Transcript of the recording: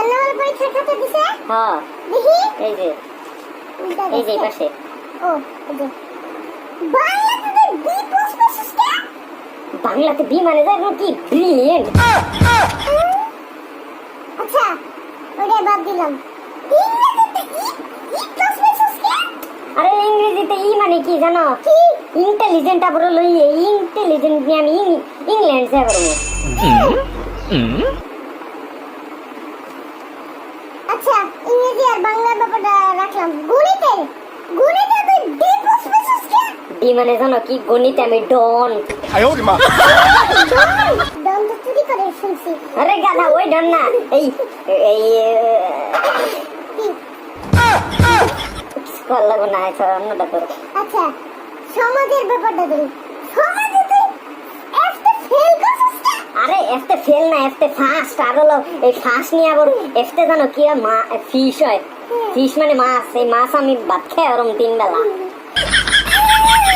বাংলা পরীক্ষা খাতা দিছে? হ্যাঁ দেখি এই যে পাশে। ও এই যে বাংলাতে বি পছপছিস কে? বাংলাতে বি মানে যাই কি ব্রিলিয়েন্ট। আচ্ছা ওটা বাদ দিলাম। ইংরেজিতে ই পছপছিস কে? আরে ইংরেজিতে ই মানে কি জানো? কি? ইন্টেলিজেন্ট আবার লই ইন্টেলিজেন্ট নিয়ে আমি ইংল্যান্ড যাব। আচ্ছা ইংরেজি আর বাংলা ব্যাপারটা রাখলাম। গণিতে তুই ডি পছপছিস কে? ডি মানে জানো কি? গণিতে আমি ডন। ডন তো চুরি করে শুনছি। আরে গাধা ওই ডন না, এই এই কি? কল লাগো না অন্যটা করো। আচ্ছা সমাজের ব্যাপারটা ধরি। সমাজে তুই একটা ফেল করছিস কে? আরে এফতে ফেল না, এফতে ফাস্ট। আর হলো এই ফাস্ট নিয়ে আবার এফতে জানো কি হয়? ফিশ হয়। ফিশ মানে মাছ। এই মাছ আমি ভাত খাই ওরম 3 বেলা।